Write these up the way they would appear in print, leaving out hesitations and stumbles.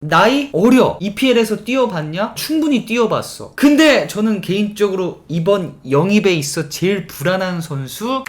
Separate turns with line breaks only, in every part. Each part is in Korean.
나이 어려. EPL에서 뛰어봤냐? 충분히 뛰어봤어. 근데 저는 개인적으로 이번 영입에 있어 제일 불안한 선수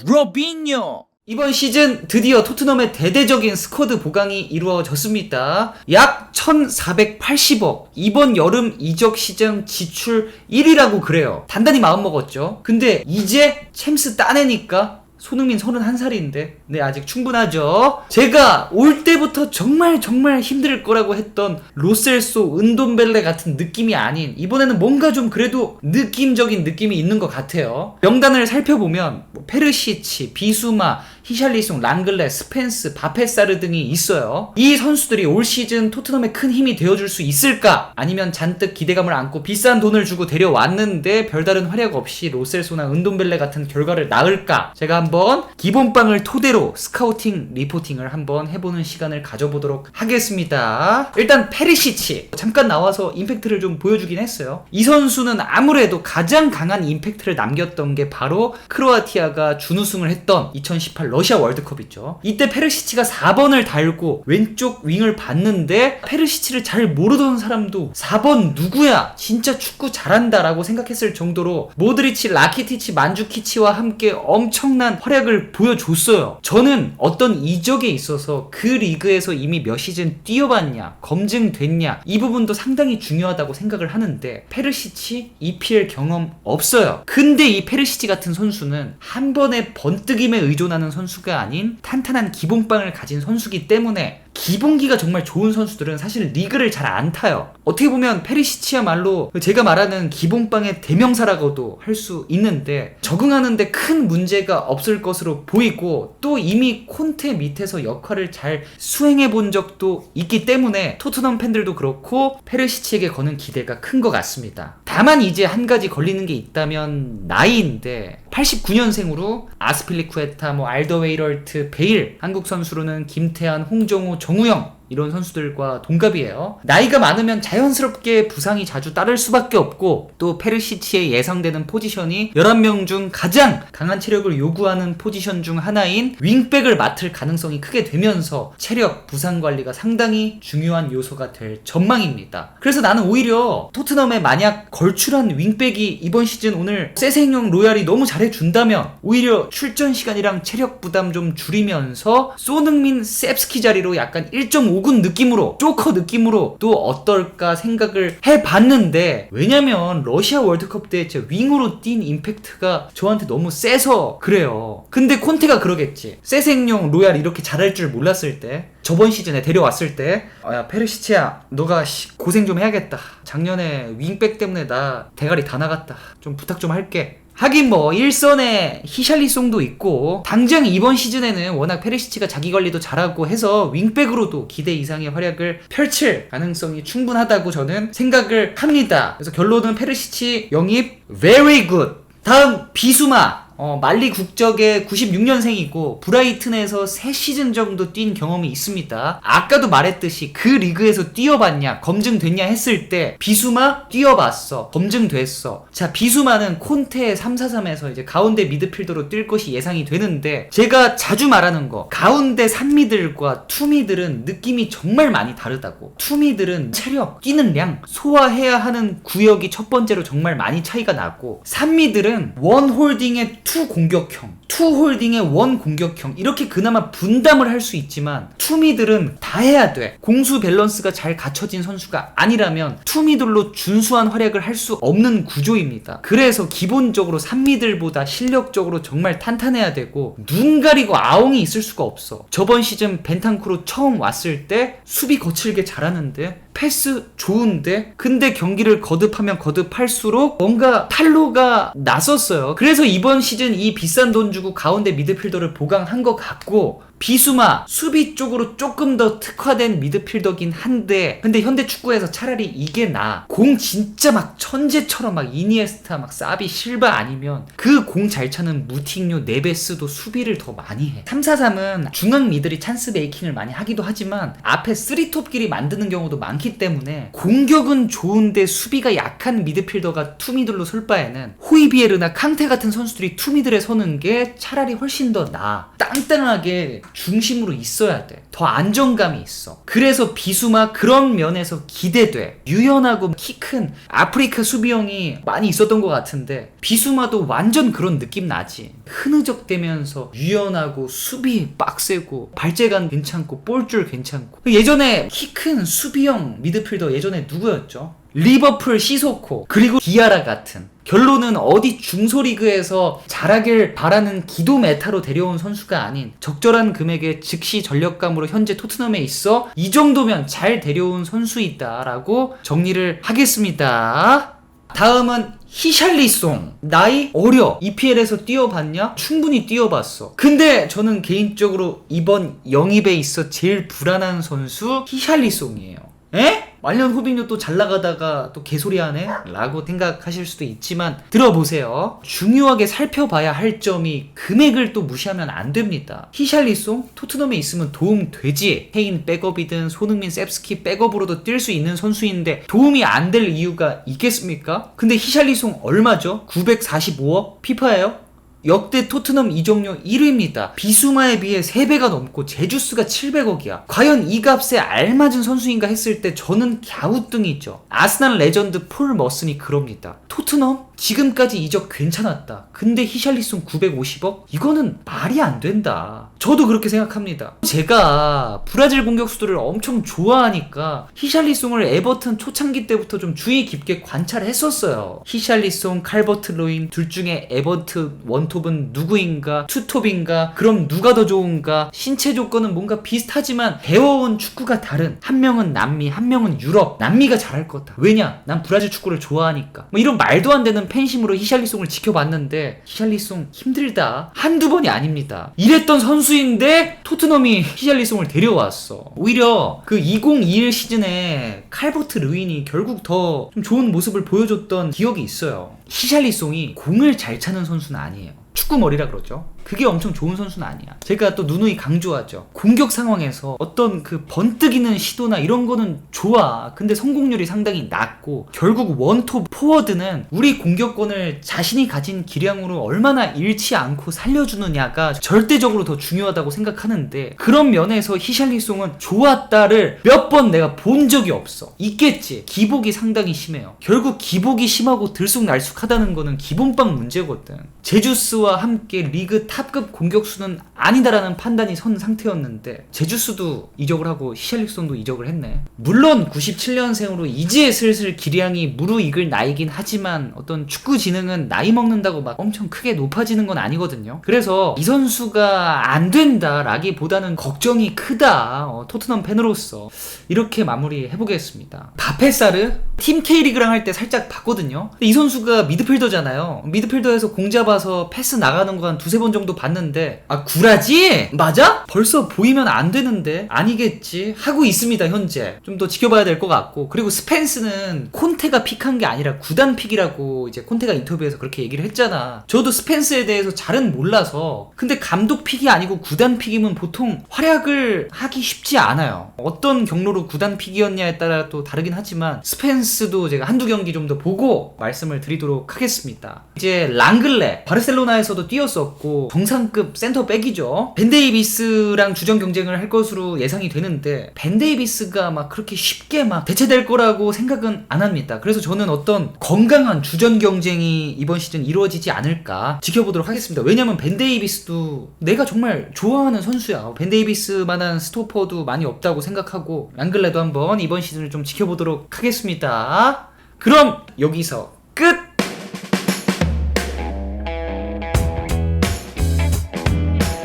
로빈요. 이번 시즌 드디어 토트넘의 대대적인 스쿼드 보강이 이루어졌습니다. 약 1480억. 이번 여름 이적 시장 지출 1위라고 그래요. 단단히 마음먹었죠. 근데 이제 챔스 따내니까 손흥민 31살인데 네, 아직 충분하죠. 제가 올 때부터 정말 힘들 거라고 했던 로셀소, 은돔벨레 같은 느낌이 아닌, 이번에는 뭔가 좀 그래도 느낌적인 느낌이 있는 것 같아요. 명단을 살펴보면 페르시치, 비수마, 히샬리송, 랑글레, 스펜스, 바페사르 등이 있어요. 이 선수들이 올 시즌 토트넘에 큰 힘이 되어줄 수 있을까? 아니면 잔뜩 기대감을 안고 비싼 돈을 주고 데려왔는데 별다른 활약 없이 로셀소나 은돔벨레 같은 결과를 낳을까? 제가 한번 기본빵을 토대로 스카우팅 리포팅을 한번 해보는 시간을 가져보도록 하겠습니다. 일단 페리시치 잠깐 나와서 임팩트를 좀 보여주긴 했어요. 이 선수는 아무래도 가장 강한 임팩트를 남겼던 게 바로 크로아티아가 준우승을 했던 2018 러시아 월드컵 있죠. 이때 페르시치가 4번을 달고 왼쪽 윙을 봤는데 페르시치를 잘 모르던 사람도 4번 누구야? 진짜 축구 잘한다 라고 생각했을 정도로 모드리치, 라키티치, 만주키치와 함께 엄청난 활약을 보여줬어요. 저는 어떤 이적에 있어서 그 리그에서 이미 몇 시즌 뛰어봤냐, 검증됐냐, 이 부분도 상당히 중요하다고 생각을 하는데 페르시치 EPL 경험 없어요. 근데 이 페르시치 같은 선수는 한 번의 번뜩임에 의존하는 선수가 아닌 탄탄한 기본빵을 가진 선수기 때문에 기본기가 정말 좋은 선수들은 사실 리그를 잘 안 타요. 어떻게 보면 페리시치야말로 제가 말하는 기본빵의 대명사라고도 할 수 있는데 적응하는데 큰 문제가 없을 것으로 보이고 또 이미 콘테 밑에서 역할을 잘 수행해 본 적도 있기 때문에 토트넘 팬들도 그렇고 페르시치에게 거는 기대가 큰 것 같습니다. 다만 이제 한 가지 걸리는 게 있다면 나이인데 89년생으로 아스필리쿠에타, 알더웨이럴트, 베일, 한국 선수로는 김태환, 홍정호, 정우영 이런 선수들과 동갑이에요. 나이가 많으면 자연스럽게 부상이 자주 따를 수밖에 없고 또 페르시치의 예상되는 포지션이 11명 중 가장 강한 체력을 요구하는 포지션 중 하나인 윙백을 맡을 가능성이 크게 되면서 체력, 부상 관리가 상당히 중요한 요소가 될 전망입니다. 그래서 나는 오히려 토트넘에 만약 걸출한 윙백이 이번 시즌 오늘 세생용 로얄이 너무 잘해준다면 오히려 출전 시간이랑 체력 부담 좀 줄이면서 손흥민, 셉스키 자리로 약간 1.5군 느낌으로, 조커 느낌으로 또 어떨까 생각을 해봤는데, 왜냐면 러시아 월드컵 때 제 윙으로 뛴 임팩트가 저한테 너무 세서 그래요. 근데 콘테가 그러겠지. 세생용 로얄 이렇게 잘할 줄 몰랐을 때, 저번 시즌에 데려왔을 때 야 페르시치야 너가 고생 좀 해야겠다. 작년에 윙백 때문에 나 대가리 다 나갔다. 좀 부탁 좀 할게. 하긴 일선에 히샬리송도 있고 당장 이번 시즌에는 워낙 페르시치가 자기 관리도 잘하고 해서 윙백으로도 기대 이상의 활약을 펼칠 가능성이 충분하다고 저는 생각을 합니다. 그래서 결론은 페르시치 영입 very good. 다음 비수마. 말리 국적의 96년생이고 브라이튼에서 3시즌 정도 뛴 경험이 있습니다. 아까도 말했듯이 그 리그에서 뛰어봤냐, 검증됐냐 했을 때 비수마 뛰어봤어, 검증됐어. 자, 비수마는 콘테 3-4-3에서 이제 가운데 미드필더로 뛸 것이 예상이 되는데, 제가 자주 말하는 거, 가운데 3미들과 투미들은 느낌이 정말 많이 다르다고. 투미들은 체력, 뛰는 량, 소화해야 하는 구역이 첫 번째로 정말 많이 차이가 나고, 3미들은 원 홀딩의 투 공격형, 투 홀딩의 원 공격형, 이렇게 그나마 분담을 할 수 있지만 투미들은 다 해야 돼. 공수 밸런스가 잘 갖춰진 선수가 아니라면 투미들로 준수한 활약을 할 수 없는 구조입니다. 그래서 기본적으로 3미들보다 실력적으로 정말 탄탄해야 되고 눈 가리고 아웅이 있을 수가 없어. 저번 시즌 벤탄쿠르 처음 왔을 때 수비 거칠게 잘하는데 패스 좋은데 근데 경기를 거듭하면 거듭할수록 뭔가 탈로가 났었어요. 그래서 이번 시즌 이 비싼 돈 주고 가운데 미드필더를 보강한 것 같고, 비수마 수비 쪽으로 조금 더 특화된 미드필더긴 한데 근데 현대 축구에서 차라리 이게 나아. 공 진짜 막 천재처럼 막 이니에스타, 막 사비, 실바 아니면 그 공 잘 차는 무팅요, 네베스도 수비를 더 많이 해. 3-4-3은 중앙 미들이 찬스 메이킹을 많이 하기도 하지만 앞에 3톱끼리 만드는 경우도 많기 때문에 공격은 좋은데 수비가 약한 미드필더가 투미들로 설 바에는 호이비에르나 캉테 같은 선수들이 투미들에 서는 게 차라리 훨씬 더 나아. 땅땅하게 중심으로 있어야 돼. 더 안정감이 있어. 그래서 비수마 그런 면에서 기대돼. 유연하고 키 큰 아프리카 수비형이 많이 있었던 것 같은데 비수마도 완전 그런 느낌 나지. 흐느적대면서 유연하고 수비 빡세고 발재간 괜찮고 볼줄 괜찮고. 예전에 키 큰 수비형 미드필더 예전에 누구였죠? 리버풀 시소코 그리고 디아라 같은. 결론은 어디 중소리그에서 잘하길 바라는 기도 메타로 데려온 선수가 아닌 적절한 금액의 즉시 전력감으로 현재 토트넘에 있어 이 정도면 잘 데려온 선수이다라고 정리를 하겠습니다. 다음은 히샬리송. 나이 어려. EPL에서 뛰어봤냐? 충분히 뛰어봤어. 근데 저는 개인적으로 이번 영입에 있어 제일 불안한 선수 히샬리송이에요. 에? 말년 후빈요 또 잘 나가다가 또 개소리하네? 라고 생각하실 수도 있지만 들어보세요. 중요하게 살펴봐야 할 점이 금액을 또 무시하면 안 됩니다. 히샬리송 토트넘에 있으면 도움 되지. 케인 백업이든 손흥민 셉스키 백업으로도 뛸 수 있는 선수인데 도움이 안 될 이유가 있겠습니까? 근데 히샬리송 얼마죠? 945억? 피파예요? 역대 토트넘 이적료 1위입니다. 비수마에 비해 3배가 넘고 제주스가 700억이야. 과연 이 값에 알맞은 선수인가 했을 때 저는 갸우뚱이죠. 아스날 레전드 폴 머슨이 그럽니다. 토트넘? 지금까지 이적 괜찮았다. 근데 히샬리송 950억? 이거는 말이 안 된다. 저도 그렇게 생각합니다. 제가 브라질 공격수들을 엄청 좋아하니까 히샬리송을 에버튼 초창기 때부터 좀 주의 깊게 관찰했었어요. 히샬리송, 칼버트 로인 둘 중에 에버튼 원톱은 누구인가? 투톱인가? 그럼 누가 더 좋은가? 신체 조건은 뭔가 비슷하지만 배워온 축구가 다른. 한 명은 남미, 한 명은 유럽. 남미가 잘할 거다. 왜냐? 난 브라질 축구를 좋아하니까. 뭐 이런 말도 안 되는 팬심으로 히샬리송을 지켜봤는데 히샬리송 힘들다. 한두 번이 아닙니다. 이랬던 선수인데 토트넘이 히샬리송을 데려왔어. 오히려 그 2021 시즌에 칼버트 르윈이 결국 더 좀 좋은 모습을 보여줬던 기억이 있어요. 히샬리송이 공을 잘 차는 선수는 아니에요. 축구 머리라 그러죠. 그게 엄청 좋은 선수는 아니야. 제가 또 누누이 강조하죠. 공격 상황에서 어떤 그 번뜩이는 시도나 이런 거는 좋아. 근데 성공률이 상당히 낮고 결국 원톱 포워드는 우리 공격권을 자신이 가진 기량으로 얼마나 잃지 않고 살려주느냐가 절대적으로 더 중요하다고 생각하는데 그런 면에서 히샬리송은 좋았다를 몇 번 내가 본 적이 없어. 있겠지. 기복이 상당히 심해요. 결국 기복이 심하고 들쑥날쑥하다는 거는 기본빵 문제거든. 제주스와 함께 리그 탑급 공격수는 아니다라는 판단이 선 상태였는데 제주스도 이적을 하고 히샬리송도 이적을 했네. 물론 97년생으로 이제 슬슬 기량이 무르익을 나이긴 하지만 어떤 축구 지능은 나이 먹는다고 막 엄청 크게 높아지는 건 아니거든요. 그래서 이 선수가 안 된다라기보다는 걱정이 크다. 토트넘 팬으로서 이렇게 마무리해보겠습니다. 바페사르 팀 K리그랑 할 때 살짝 봤거든요. 이 선수가 미드필더잖아요. 미드필더에서 공 잡아서 패스 나가는 거 한 두세 번 정도 봤는데 아 구라지? 맞아? 벌써 보이면 안 되는데 아니겠지 하고 있습니다. 현재 좀 더 지켜봐야 될 것 같고 그리고 스펜스는 콘테가 픽한 게 아니라 구단 픽이라고 이제 콘테가 인터뷰에서 그렇게 얘기를 했잖아. 저도 스펜스에 대해서 잘은 몰라서 근데 감독 픽이 아니고 구단 픽이면 보통 활약을 하기 쉽지 않아요. 어떤 경로로 구단 픽이었냐에 따라 또 다르긴 하지만 스펜스도 제가 한두 경기 좀 더 보고 말씀을 드리도록 하겠습니다. 이제 랑글레 바르셀로나에서도 뛰었었고 정상급 센터백이죠. 벤 데이비스랑 주전 경쟁을 할 것으로 예상이 되는데 벤 데이비스가 막 그렇게 쉽게 막 대체될 거라고 생각은 안 합니다. 그래서 저는 어떤 건강한 주전 경쟁이 이번 시즌 이루어지지 않을까 지켜보도록 하겠습니다. 왜냐면 벤 데이비스도 내가 정말 좋아하는 선수야. 벤 데이비스만한 스토퍼도 많이 없다고 생각하고 랑글레도 한번 이번 시즌을 좀 지켜보도록 하겠습니다. 그럼 여기서